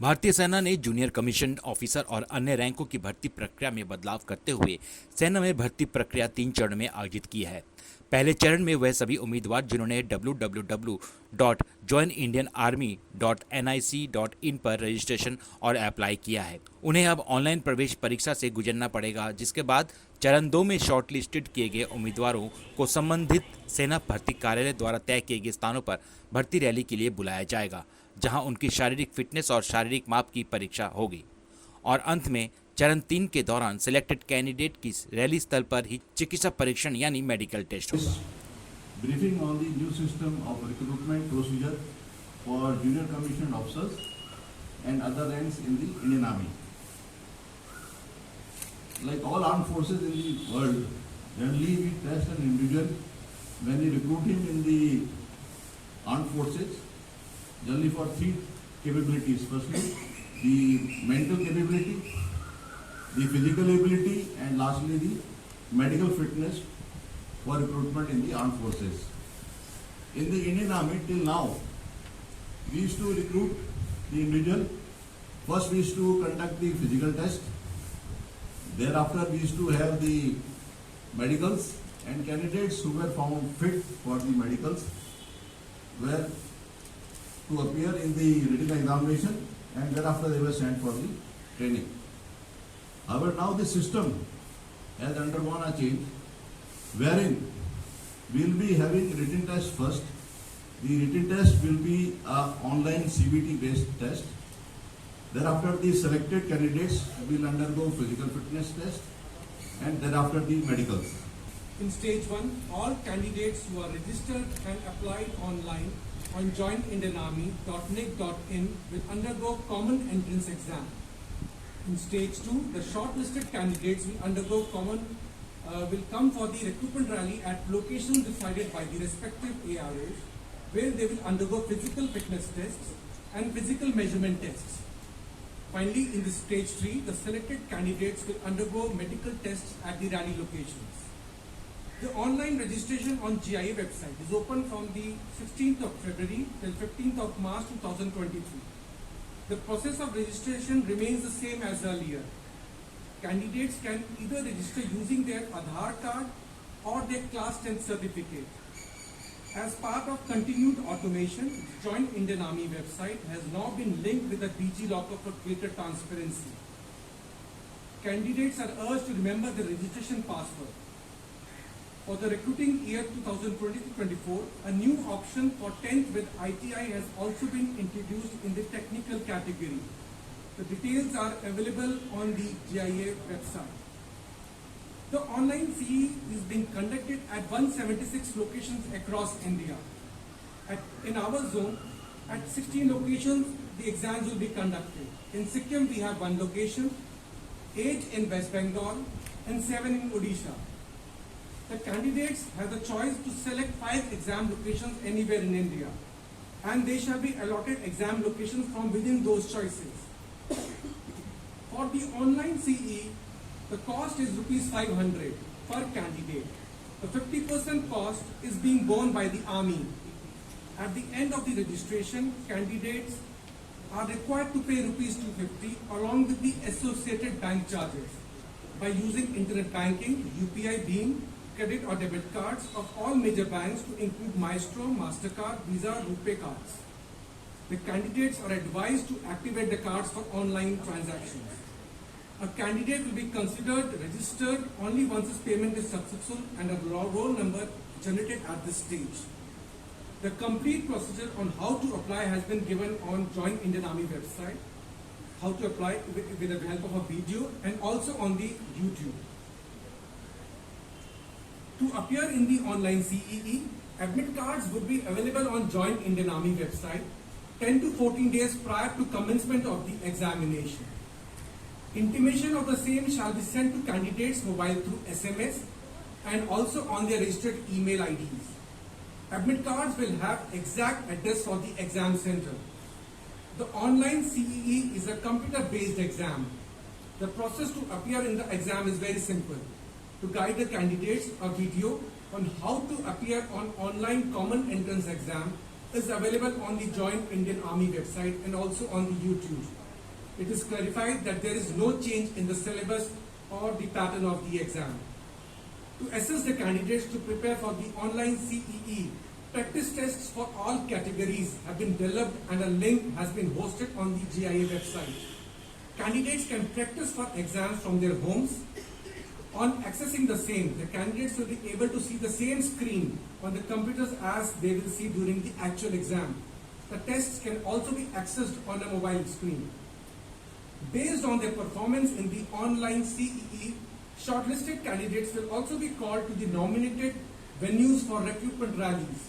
भारतीय सेना ने जूनियर कमीशन ऑफिसर और अन्य रैंकों की भर्ती प्रक्रिया में बदलाव करते हुए सेना में भर्ती प्रक्रिया 3 चरण में आयोजित की है। पहले चरण में वह सभी उम्मीदवार जिन्होंने www.joinindianarmy.nic.in पर रजिस्ट्रेशन और अप्लाई किया है, उन्हें अब ऑनलाइन प्रवेश परीक्षा से गुजरना पड़ेगा, जिसके बाद चरण 2 में शॉर्टलिस्टेड किए गए उम्मीदवारों को संबंधित सेना भर्ती कार्यालय द्वारा तय किए गए स्थानों पर भर्ती रैली के लिए बुलाया जाएगा, जहां उनकी शारीरिक फिटनेस और शारीरिक माप की परीक्षा होगी। और अंत में चरण 3 के दौरान सिलेक्टेड कैंडिडेट की रैली स्थल पर ही चिकित्सा परीक्षण यानी मेडिकल टेस्ट होगा। Briefing on the new system of recruitment procedure for junior commissioned officers and other ranks in the Indian Army. Like all armed forces in the world, generally we test an individual when we recruit him in the armed forces, generally for 3 capabilities. Firstly, the mental capability, the physical ability, and lastly the medical fitness for recruitment in the armed forces. In the Indian Army till now, we used to recruit the individual. First we used to conduct the physical test. Thereafter we used to have the medicals, and candidates who were found fit for the medicals were to appear in the written examination, and thereafter they were sent for the training. However, now the system has undergone a change, wherein we will be having written test first. The written test will be an online CBT based test. Thereafter the selected candidates will undergo physical fitness test, and thereafter the medicals. In stage 1, all candidates who are registered and applied online on joinindianarmy.nic.in will undergo common entrance exam. In stage 2, the shortlisted candidates will come for the recruitment rally at locations decided by the respective AROs, where they will undergo physical fitness tests and physical measurement tests. Finally, in the stage 3, the selected candidates will undergo medical tests at the rally locations. The online registration on GIA website is open from the 16th of February till 15th of March 2023. The process of registration remains the same as earlier. Candidates can either register using their Aadhaar card or their class 10 certificate. As part of continued automation, the Join Indian Army website has now been linked with the DigiLocker for greater transparency. Candidates are urged to remember the registration password. For the recruiting year 2020-24, a new option for 10th with ITI has also been introduced in the technical category. The details are available on the GIA website. The online CE is being conducted at 176 locations across India. In our zone, at 16 locations, the exams will be conducted. In Sikkim, we have 1 location, 8 in West Bengal, and 7 in Odisha. The candidates have the choice to select 5 exam locations anywhere in India, and they shall be allotted exam locations from within those choices. For the online CE, the cost is rupees 500 per candidate. The 50% cost is being borne by the Army. At the end of the registration, candidates are required to pay rupees 250 along with the associated bank charges by using internet banking, UPI being credit or debit cards of all major banks to include Maestro, MasterCard, Visa, RuPay cards. The candidates are advised to activate the cards for online transactions. A candidate will be considered registered only once his payment is successful and a roll number generated at this stage. The complete procedure on how to apply has been given on Join Indian Army website, how to apply with the help of a video, and also on the YouTube. To appear in the online CEE, admit cards would be available on Join Indian Army website 10 to 14 days prior to commencement of the examination. Intimation of the same shall be sent to candidates' mobile through SMS and also on their registered email IDs. Admit cards will have exact address for the exam center. The online CEE is a computer-based exam. The process to appear in the exam is very simple. To guide the candidates, a video on how to appear on online common entrance exam is available on the Join Indian Army website and also on the YouTube. It is clarified that there is no change in the syllabus or the pattern of the exam. To assess the candidates to prepare for the online CEE, practice tests for all categories have been developed and a link has been hosted on the GIA website. Candidates can practice for exams from their homes. On accessing the same, the candidates will be able to see the same screen on the computers as they will see during the actual exam. The tests can also be accessed on a mobile screen. Based on their performance in the online CEE, shortlisted candidates will also be called to the nominated venues for recruitment rallies.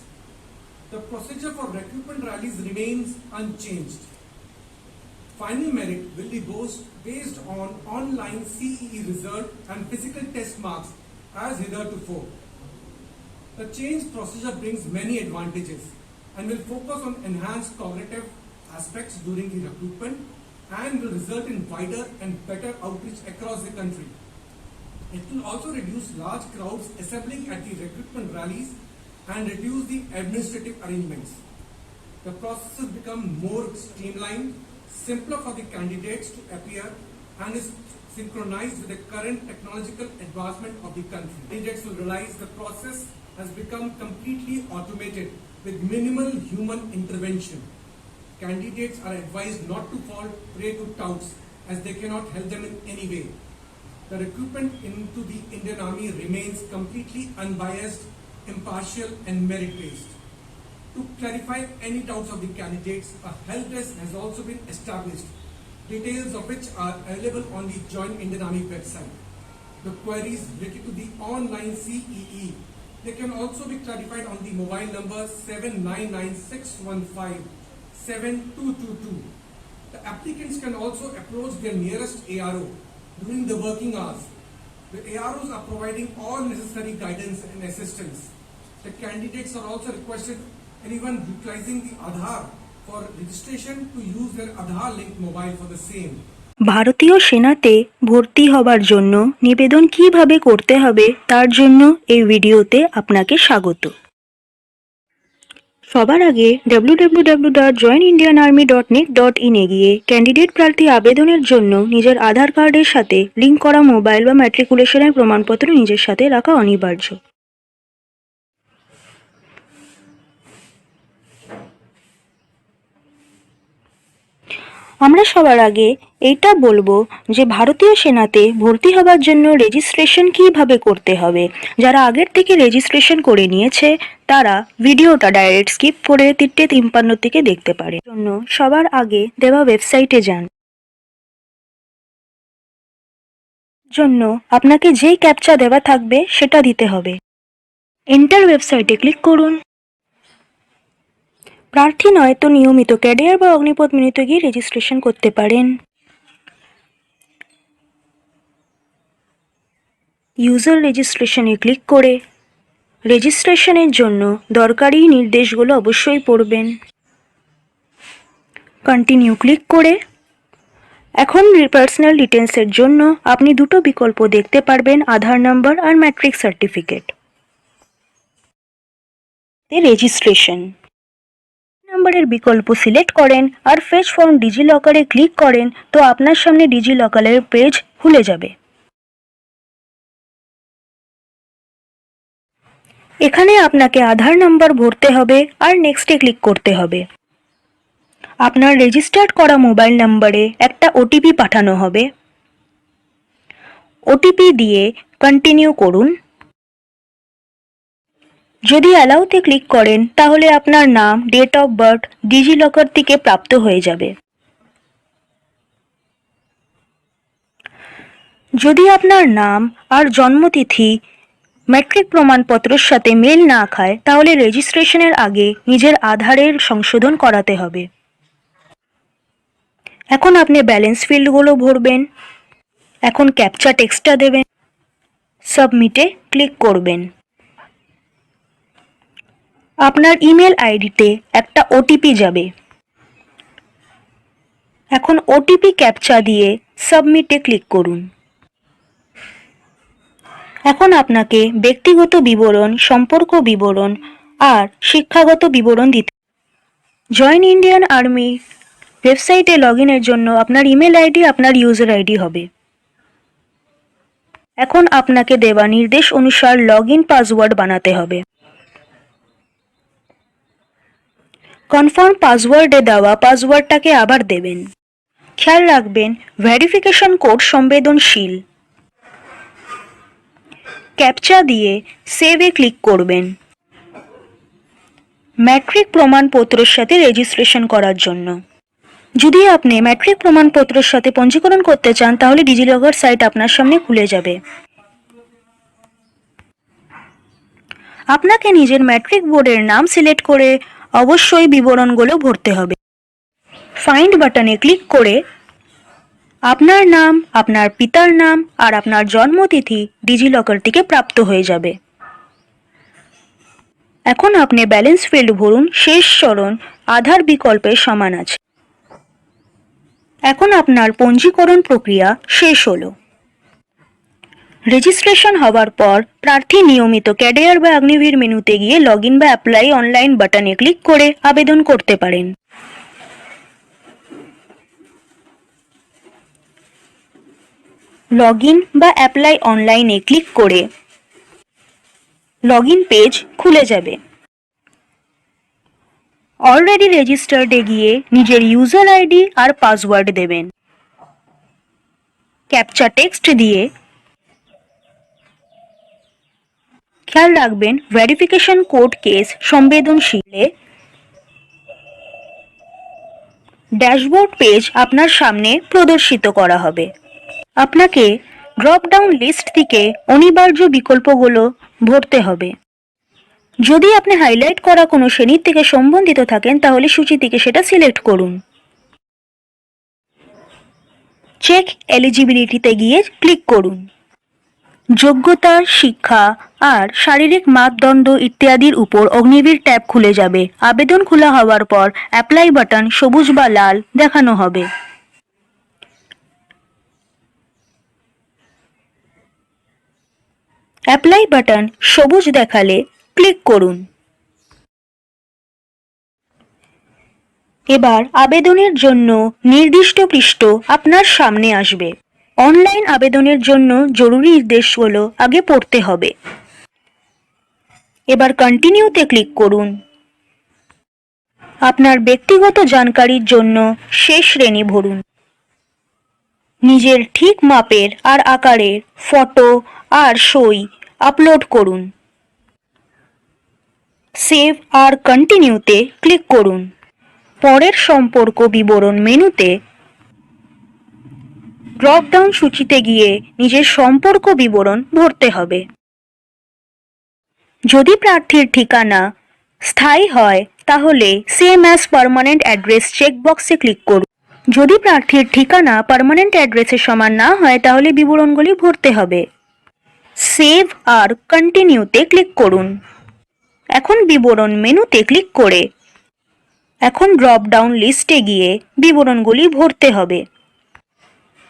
The procedure for recruitment rallies remains unchanged. Final merit will be based on online CEE result and physical test marks as hitherto. The changed procedure brings many advantages and will focus on enhanced cognitive aspects during the recruitment and will result in wider and better outreach across the country. It will also reduce large crowds assembling at the recruitment rallies and reduce the administrative arrangements. The process will become more streamlined, simpler for the candidates to appear, and is synchronized with the current technological advancement of the country. Candidates will realize the process has become completely automated with minimal human intervention. Candidates are advised not to fall prey to touts as they cannot help them in any way. The recruitment into the Indian Army remains completely unbiased, impartial and merit-based. To clarify any doubts of the candidates, a help desk has also been established, details of which are available on the Join Indian Army website. The queries related to the online CEE, they can also be clarified on the mobile number 799-615-7222. The applicants can also approach their nearest ARO during the working hours. The AROs are providing all necessary guidance and assistance. The candidates are also requested, anyone utilizing the Aadhaar for registration, to use their Aadhaar linked mobile for the same. ভারতীয় সেনাতে ভর্তি হবার জন্য নিবেদন কিভাবে করতে হবে তার জন্য এই ভিডিওতে আপনাকে স্বাগত। সবার আগে www.joinindianarmy.nic.in এ গিয়ে ক্যান্ডিডেট প্রার্থী আবেদনের জন্য নিজের আধার কার্ডের সাথে লিঙ্ক করা মোবাইল বা ম্যাট্রিকুলেশনের প্রমাণপত্র নিজের সাথে রাখা অনিবার্য। আমরা সবার আগে এইটা বলবো যে ভারতীয় সেনাতে ভর্তি হবার জন্য রেজিস্ট্রেশন কিভাবে করতে হবে। যারা আগের থেকে রেজিস্ট্রেশন করে নিয়েছে তারা ভিডিওটা ডাইরেক্ট স্কিপ করে 3:53 থেকে দেখতে পারে। জন্য সবার আগে দেওয়া ওয়েবসাইটে যান। জন্য আপনাকে যেই ক্যাপচা দেওয়া থাকবে সেটা দিতে হবে। এন্টার ওয়েবসাইটে ক্লিক করুন। প্রার্থী নয় তো নিয়মিত ক্যাডার বা অগ্নিপথ মিনিতে গিয়ে রেজিস্ট্রেশন করতে পারেন। ইউজার রেজিস্ট্রেশনে ক্লিক করে রেজিস্ট্রেশনের জন্য দরকারি নির্দেশগুলো অবশ্যই পড়বেন। কন্টিনিউ ক্লিক করে এখন পার্সোনাল ডিটেলসের জন্য আপনি দুটো বিকল্প দেখতে পারবেন, আধার নাম্বার আর ম্যাট্রিক সার্টিফিকেট। রেজিস্ট্রেশন নাম্বারের বিকল্প সিলেক্ট করেন আর ফেচ ফর্ম ডিজিলকারে ক্লিক করেন তো আপনার সামনে ডিজিলকারের পেজ খুলে যাবে। এখানে আপনাকে আধার নাম্বার ভরতে হবে আর নেক্সটে ক্লিক করতে হবে। আপনার রেজিস্টার্ড করা মোবাইল নাম্বারে একটা ওটিপি পাঠানো হবে। ওটিপি দিয়ে কন্টিনিউ করুন। যদি অ্যালাউতে ক্লিক করেন তাহলে আপনার নাম, ডেট অফ বার্থ ডিজিলকার থেকে প্রাপ্ত হয়ে যাবে। যদি আপনার নাম আর জন্মতিথি ম্যাট্রিক প্রমাণপত্রের সাথে মেল না খায় তাহলে রেজিস্ট্রেশনের আগে নিজের আধারের সংশোধন করাতে হবে। এখন আপনি ব্যালেন্স ফিল্ডগুলো ভরবেন। এখন ক্যাপচা টেক্সটটা দেবেন। সাবমিটে ক্লিক করবেন। আপনার ইমেল আইডিতে একটা ওটিপি যাবে। এখন ওটিপি ক্যাপচা দিয়ে সাবমিটে ক্লিক করুন। এখন আপনাকে ব্যক্তিগত বিবরণ, সম্পর্ক বিবরণ আর শিক্ষাগত বিবরণ দিতে। জয়েন ইন্ডিয়ান আর্মি ওয়েবসাইটে লগ ইনের জন্য আপনার ইমেল আইডি আপনার ইউজার আইডি হবে। এখন আপনাকে দেওয়া নির্দেশ অনুসার লগ ইন পাসওয়ার্ড বানাতে হবে। কনফার্ম পাসওয়ার্ডে দেওয়া পাসওয়ার্ডটাকে আবার দেবেন। খেয়াল রাখবেন ভেরিফিকেশন কোড সংবেদনশীল। ক্যাপচা দিয়ে সেভে ক্লিক করবেন। ম্যাট্রিক প্রমাণপত্রের সাথে রেজিস্ট্রেশন করার জন্য। যদি আপনি ম্যাট্রিক প্রমাণপত্রের সাথে পঞ্জীকরণ করতে চান তাহলে ডিজিলকার সাইট আপনার সামনে খুলে যাবে। আপনাকে নিজের ম্যাট্রিক বোর্ডের নাম সিলেক্ট করে অবশ্যই বিবরণগুলো ভরতে হবে। ফাইন্ড বাটনে ক্লিক করে আপনার নাম, আপনার পিতার নাম আর আপনার জন্মতিথি ডিজিলকার থেকে প্রাপ্ত হয়ে যাবে। এখন আপনি ব্যালেন্স ফিল্ড ভরুন। শেষ চরণ আধার বিকল্পের সমান আছে। এখন আপনার পঞ্জীকরণ প্রক্রিয়া শেষ হলো। রেজিস্ট্রেশন হওয়ার পর প্রার্থী নিয়মিত ক্যাডার বা অগ্নিবীর মেনুতে গিয়ে লগ ইন বা অ্যাপ্লাই অনলাইন বাটনে ক্লিক করে আবেদন করতে পারেন। লগ ইন বা অ্যাপ্লাই অনলাইনে ক্লিক করে লগ ইন পেজ খুলে যাবে। অলরেডি রেজিস্টার্ডে গিয়ে নিজের ইউজার আইডি আর পাসওয়ার্ড দেবেন। ক্যাপচা টেক্সট দিয়ে খেয়াল রাখবেন ভেরিফিকেশন কোড কেস সংবেদনশীলে ড্যাশবোর্ড পেজ আপনার সামনে প্রদর্শিত করা হবে। আপনাকে ড্রপ ডাউন লিস্ট থেকে অনিবার্য বিকল্পগুলো ভরতে হবে। যদি আপনি হাইলাইট করা কোনো শ্রেণীর থেকে সম্বন্ধিত থাকেন তাহলে সূচি থেকে সেটা সিলেক্ট করুন। চেক এলিজিবিলিটিতে গিয়ে ক্লিক করুন। যোগ্যতা, শিক্ষা আর শারীরিক মাপদণ্ড ইত্যাদির উপর অগ্নিবীর ট্যাব খুলে যাবে। আবেদন খোলা হওয়ার পর অ্যাপ্লাই বাটন সবুজ বা লাল দেখানো হবে। অ্যাপ্লাই বাটন সবুজ দেখালে ক্লিক করুন। এবার আবেদনের জন্য নির্দিষ্ট পৃষ্ঠ আপনার সামনে আসবে। অনলাইন আবেদনের জন্য জরুরি নির্দেশগুলো আগে পড়তে হবে। এবার কন্টিনিউতে ক্লিক করুন। আপনার ব্যক্তিগত জানকারির জন্য শেষ শ্রেণী ভরুন। নিজের ঠিক মাপের আর আকারের ফটো আর সই আপলোড করুন। সেভ আর কন্টিনিউতে ক্লিক করুন। পরের সম্পর্ক বিবরণ মেনুতে ড্রপ ডাউন সূচিতে গিয়ে নিজের সম্পর্ক বিবরণ ভরতে হবে। যদি প্রার্থীর ঠিকানা স্থায়ী হয় তাহলে সেম অ্যাজ পার্মানেন্ট অ্যাড্রেস চেকবক্সে ক্লিক করুন। যদি প্রার্থীর ঠিকানা পার্মানেন্ট অ্যাড্রেসের সমান না হয় তাহলে বিবরণগুলি ভরতে হবে। সেভ আর কন্টিনিউতে ক্লিক করুন। এখন বিবরণ মেনুতে ক্লিক করে এখন ড্রপ ডাউন লিস্টে গিয়ে বিবরণগুলি ভরতে হবে।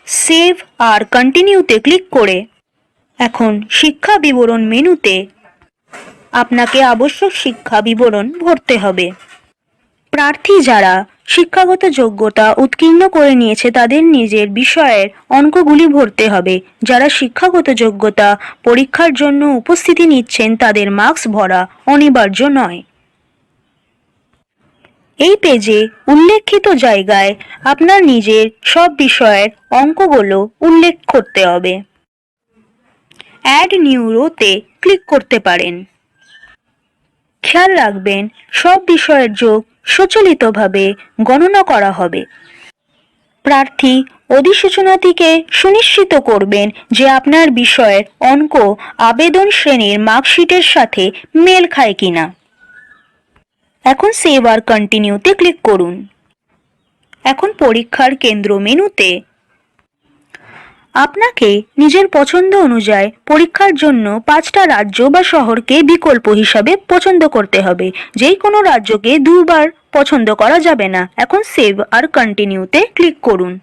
সেভ আর কন্টিনিউতে ক্লিক করে এখন শিক্ষা বিবরণ মেনুতে আপনাকে আবশ্যক শিক্ষা বিবরণ ভরতে হবে। প্রার্থী যারা শিক্ষাগত যোগ্যতা উত্তীর্ণ করে নিয়েছে তাদের নিজের বিষয়ের অঙ্কগুলি ভরতে হবে। যারা শিক্ষাগত যোগ্যতা পরীক্ষার জন্য উপস্থিতি নিচ্ছেন তাদের মার্কস ভরা অনিবার্য নয়। এই পেজে উল্লেখিত জায়গায় আপনার নিজের সব বিষয়ের অঙ্কগুলো উল্লেখ করতে হবে। অ্যাড নিউ রোতে ক্লিক করতে পারেন। খেয়াল রাখবেন সব বিষয়ের যোগ স্বচালিতভাবে গণনা করা হবে। প্রার্থী অধিসূচনা থেকে সুনিশ্চিত করবেন যে আপনার বিষয়ের অঙ্ক আবেদন শ্রেণীর মার্কশিটের সাথে মেল খায় কিনা। এখন সেভ আর কন্টিনিউতে ক্লিক করুন। এখন পরীক্ষার কেন্দ্র মেনুতে আপনাকে নিজের পছন্দ অনুযায়ী পরীক্ষার জন্য 5টা রাজ্য বা শহরকে বিকল্প হিসাবে পছন্দ করতে হবে। যেই কোনো রাজ্যকে দুবার পছন্দ করা যাবে না। এখন সেভ আর কন্টিনিউতে ক্লিক করুন।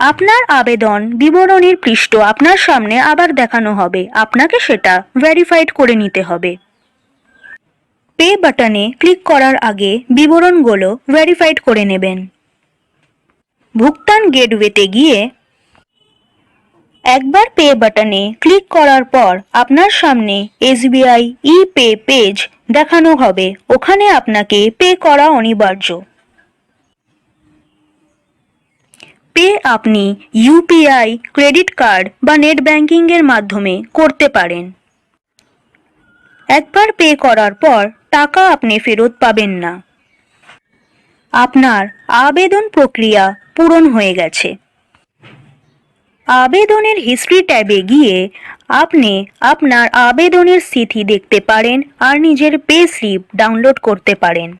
আপনার আবেদন বিবরণীর পৃষ্ঠ আপনার সামনে আবার দেখানো হবে। আপনাকে সেটা ভেরিফাইড করে নিতে হবে। পে বাটনে ক্লিক করার আগে বিবরণগুলো ভেরিফাইড করে নেবেন। ভুগতান গেটওয়েতে গিয়ে একবার পে বাটনে ক্লিক করার পর আপনার সামনে এসবিআই ই পে পেজ দেখানো হবে। ওখানে আপনাকে পে করা অনিবার্য। পে আপনি ইউপিআই, ক্রেডিট কার্ড বা নেট ব্যাংকিং এর মাধ্যমে করতে পারেন। একবার পে করার পর টাকা আপনি ফেরত পাবেন না। আপনার আবেদন প্রক্রিয়া পূরণ হয়ে গেছে। আবেদনের হিস্ট্রি ট্যাবে গিয়ে আপনি আপনার আবেদনের স্থিতি দেখতে পারেন আর নিজের পে স্লিপ ডাউনলোড করতে পারেন।